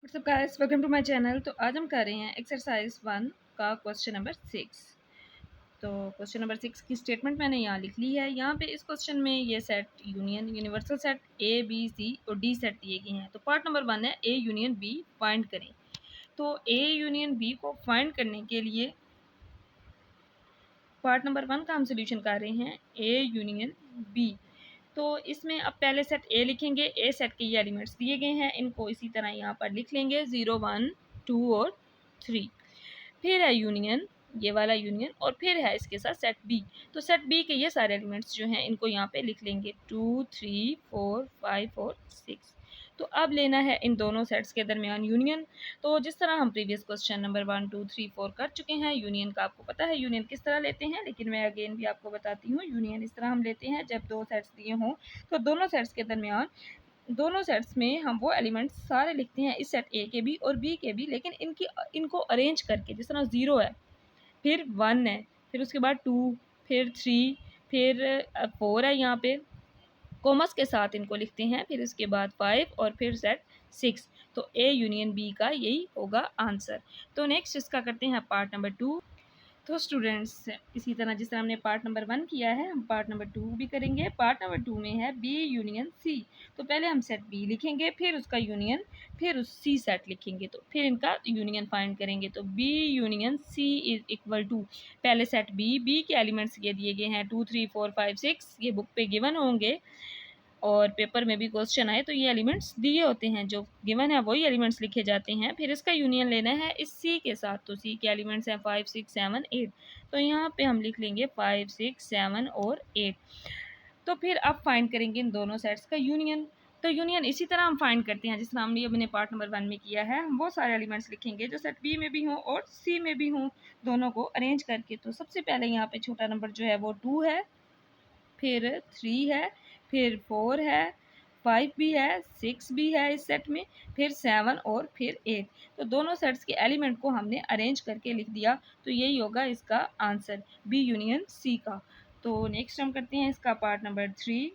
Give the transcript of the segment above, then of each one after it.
WhatsApp guys, welcome to my channel. तो आज हम कर रहे हैं एक्सरसाइज 1 का क्वेश्चन नंबर 6। तो क्वेश्चन नंबर 6 की स्टेटमेंट मैंने यहाँ लिख ली है। यहाँ पे इस क्वेश्चन में ये set union universal set A B C और डी सेट दिए गए हैं। तो पार्ट नंबर 1 है ए यूनियन बी फाइंड करें। तो ए यूनियन बी को फाइंड करने के लिए पार्ट नंबर 1 का हम सोल्यूशन कर रहे हैं ए यूनियन बी। तो इसमें अब पहले सेट ए लिखेंगे। ए सेट के ये एलिमेंट्स दिए गए हैं, इनको इसी तरह यहाँ पर लिख लेंगे 0 1 2 और 3। फिर है यूनियन, ये वाला यूनियन, और फिर है इसके साथ सेट बी। तो सेट बी के ये सारे एलिमेंट्स जो हैं इनको यहाँ पे लिख लेंगे 2 3 4 5 और 6। तो अब लेना है इन दोनों सेट्स के दरमियान यूनियन। तो जिस तरह हम प्रीवियस क्वेश्चन नंबर 1 2 3 4 कर चुके हैं, यूनियन का आपको पता है यूनियन किस तरह लेते हैं, लेकिन मैं अगेन भी आपको बताती हूँ। यूनियन इस तरह हम लेते हैं, जब दो सेट्स दिए हों तो दोनों सेट्स के दरमियान, दोनों सेट्स में हम वो एलिमेंट्स सारे लिखते हैं, इस सेट ए के भी और बी के भी, लेकिन इनको अरेंज करके। जिस तरह 0 है, फिर 1 है, फिर उसके बाद 2, फिर 3, फिर 4 है, यहाँ पे कॉमर्स के साथ इनको लिखते हैं, फिर इसके बाद 5 और फिर सेट 6। तो ए यूनियन बी का यही होगा आंसर। तो नेक्स्ट इसका करते हैं पार्ट नंबर 2। तो स्टूडेंट्स, इसी तरह जिस तरह हमने पार्ट नंबर 1 किया है, हम पार्ट नंबर 2 भी करेंगे। पार्ट नंबर 2 में है बी यूनियन सी। तो पहले हम सेट बी लिखेंगे, फिर उसका यूनियन, फिर उस सी सेट लिखेंगे, तो फिर इनका यूनियन फाइंड करेंगे। तो B union C is equal to, पहले सेट बी के एलिमेंट्स ये दिए गए हैं 2 3 4 5 6, ये बुक पे गिवन होंगे और पेपर में भी क्वेश्चन आए तो ये एलिमेंट्स दिए होते हैं, जो गिवन है वही एलिमेंट्स लिखे जाते हैं। फिर इसका यूनियन लेना है इस सी के साथ। तो सी के एलिमेंट्स हैं 5 6 7 8। तो यहाँ पे हम लिख लेंगे 5 6 7 और 8। तो फिर अब फाइंड करेंगे इन दोनों सेट्स का यूनियन। तो यूनियन इसी तरह हम फाइंड करते हैं जिस तरह हमने अपने पार्ट नंबर 1 में किया है। हम वो सारे एलिमेंट्स लिखेंगे जो सेट बी में भी हों और सी में भी हों, दोनों को अरेंज करके। तो सबसे पहले यहाँ पे छोटा नंबर जो है वो 2 है, फिर 3 है, फिर 4 है, 5 भी है, 6 भी है इस सेट में, फिर 7 और फिर 8। तो दोनों सेट्स के एलिमेंट को हमने अरेंज करके लिख दिया। तो यही होगा इसका आंसर, बी यूनियन सी का। तो नेक्स्ट हम करते हैं इसका पार्ट नंबर 3।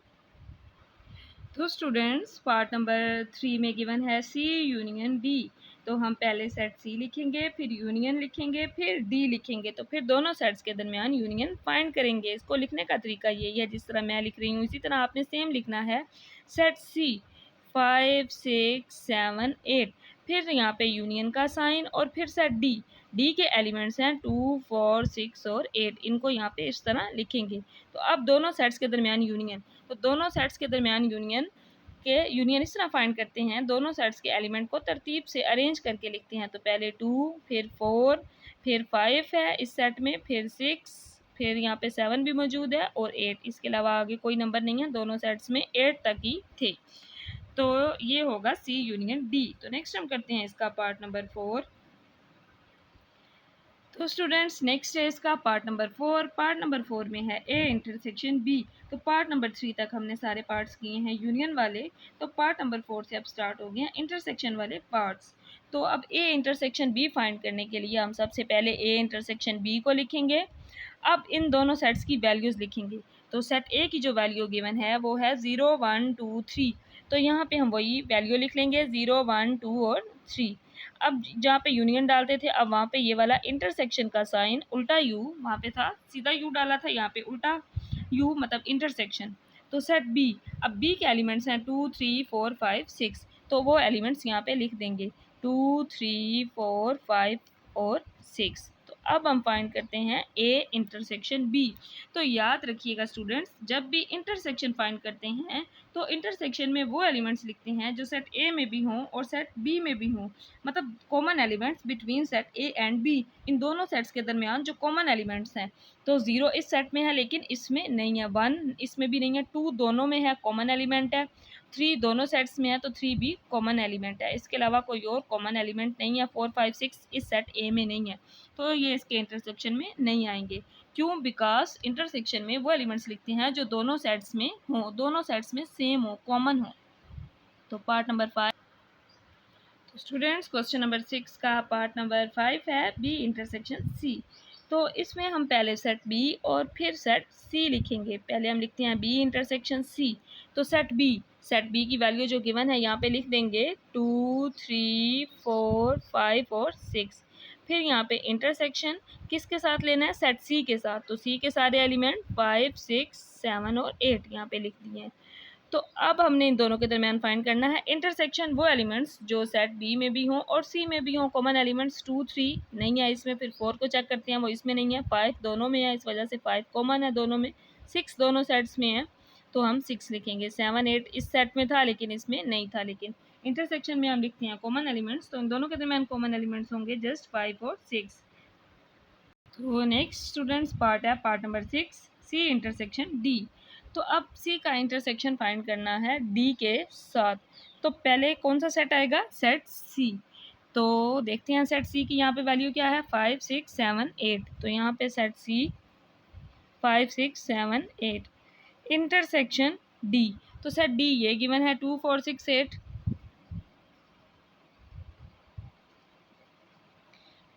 तो स्टूडेंट्स, पार्ट नंबर 3 में गिवन है सी यूनियन डी। तो हम पहले सेट सी लिखेंगे, फिर यूनियन लिखेंगे, फिर डी लिखेंगे। तो फिर दोनों सेट्स के दरमियान यूनियन फाइंड करेंगे। इसको लिखने का तरीका यही है, जिस तरह मैं लिख रही हूँ इसी तरह आपने सेम लिखना है। सेट सी 5 6 7 8, फिर यहाँ पे यूनियन का साइन, और फिर सेट डी। डी के एलिमेंट्स हैं 2 4 6 और 8, इनको यहाँ पे इस तरह लिखेंगे। तो अब दोनों सेट्स के दरमियान यूनियन, तो दोनों सेट्स के दरमियान यूनियन इस तरह फाइंड करते हैं। दोनों सेट्स के एलिमेंट को तरतीब से अरेंज करके लिखते हैं। तो पहले 2, फिर 4, फिर 5 है इस सेट में, फिर 6, फिर यहाँ पे 7 भी मौजूद है और 8। इसके अलावा आगे कोई नंबर नहीं है, दोनों सेट्स में 8 तक ही थे। तो ये होगा सी यूनियन डी। तो नेक्स्ट हम करते हैं इसका पार्ट नंबर 4। तो स्टूडेंट्स, नेक्स्ट है इसका पार्ट नंबर 4। पार्ट नंबर 4 में है ए इंटरसेक्शन बी। तो पार्ट नंबर 3 तक हमने सारे पार्ट्स किए हैं यूनियन वाले। तो पार्ट नंबर 4 से अब स्टार्ट हो गए हैं इंटरसेक्शन वाले पार्ट्स। तो अब ए इंटरसेक्शन बी फाइंड करने के लिए हम सबसे पहले ए इंटरसेक्शन बी को लिखेंगे। अब इन दोनों सेट्स की वैल्यूज़ लिखेंगे। तो सेट ए की जो वैल्यू गिवन है वो है 0 1 2 3। तो यहाँ पे हम वही वैल्यू लिख लेंगे 0 1 2 और 3। अब जहाँ पे यूनियन डालते थे, अब वहाँ पे ये वाला इंटरसेक्शन का साइन उल्टा यू, वहाँ पे था सीधा यू डाला था, यहाँ पे उल्टा यू मतलब इंटरसेक्शन। तो सेट बी, अब बी के एलिमेंट्स हैं 2 3 4 5 6। तो वो एलिमेंट्स यहाँ पे लिख देंगे 2 3 4 5 और 6। तो अब हम फाइंड करते हैं ए इंटरसेक्शन बी। तो याद रखिएगा स्टूडेंट्स, जब भी इंटरसेक्शन फाइंड करते हैं तो इंटरसेक्शन में वो एलिमेंट्स लिखते हैं जो सेट ए में भी हों और सेट बी में भी हों, मतलब common elements between set A and B. इन दोनों सेट्स के दरमियान जो कॉमन एलिमेंट्स हैं, तो 0 इस सेट में है लेकिन इसमें नहीं है, 1 इसमें भी नहीं है, 2 दोनों में है, कॉमन एलिमेंट है, 3 दोनों सेट्स में है तो 3 भी कॉमन एलिमेंट है। इसके अलावा कोई और कॉमन एलिमेंट नहीं है। 4 5 6 इस सेट ए में नहीं है, तो ये इसके इंटरसेक्शन में नहीं आएंगे। क्यों? बिकॉज इंटरसेक्शन में वो एलिमेंट्स लिखते हैं जो दोनों सेट्स में हो, दोनों सेट्स में सेम हो, कॉमन हो। तो पार्ट नंबर 5। तो स्टूडेंट्स, क्वेश्चन नंबर 6 का पार्ट नंबर 5 है बी इंटरसेक्शन सी। तो इसमें हम पहले सेट बी और फिर सेट सी लिखेंगे। पहले हम लिखते हैं बी इंटरसेक्शन सी। तो सेट बी सेट बी की वैल्यू जो गिवन है यहाँ पे लिख देंगे 2, 3, 4, 5 और 6। फिर यहाँ पे इंटरसेक्शन किसके साथ लेना है, सेट सी के साथ। तो सी के सारे एलिमेंट 5, 6, 7 और 8 यहाँ पे लिख दिए हैं। तो अब हमने इन दोनों के दरमियान फाइंड करना है इंटरसेक्शन, वो एलिमेंट्स जो सेट बी में भी हों और सी में भी हों। कॉमन एलिमेंट्स 2, 3 नहीं है इसमें, फिर 4 को चेक करते हैं, वो इसमें नहीं है। 5 दोनों में है, इस वजह से 5 कॉमन है दोनों में। 6 दोनों सेट्स में है, तो हम 6 लिखेंगे। 7, 8 इस सेट में था लेकिन इसमें नहीं था। लेकिन इंटरसेक्शन में हम लिखते हैं कॉमन एलिमेंट्स, तो इन दोनों के दरमियान कॉमन एलिमेंट्स होंगे जस्ट 5 और 6। तो नेक्स्ट स्टूडेंट्स पार्ट है part number 6, C intersection D. तो अब सी का इंटरसेक्शन फाइंड करना है डी के साथ। तो पहले कौन सा सेट आएगा, सेट सी। तो देखते हैं सेट सी की यहाँ पे वैल्यू क्या है, 5, 6, 7, 8। तो यहाँ पे सेट सी 5, 6, 7, 8 इंटरसेक्शन डी। तो सेट डी ये गिवन है 2, 4, 6, 8।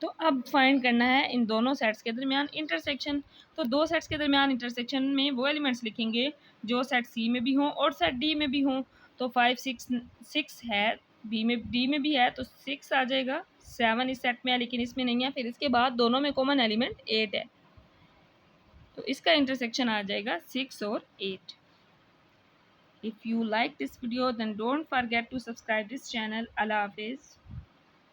तो अब फाइंड करना है इन दोनों सेट्स के दरमियान इंटरसेक्शन। तो दो सेट्स के दरमियान इंटरसेक्शन में वो एलिमेंट्स लिखेंगे जो सेट सी में भी हों और सेट डी में भी हों। तो 5, 6, 6 है, बी में डी में भी है तो 6 आ जाएगा। 7 इस सेट में है लेकिन इसमें नहीं है। फिर इसके बाद दोनों में कॉमन एलिमेंट 8 है, तो इसका इंटरसेक्शन आ जाएगा 6 और 8। If you like this video then don't forget to subscribe this channel. Allah Hafiz.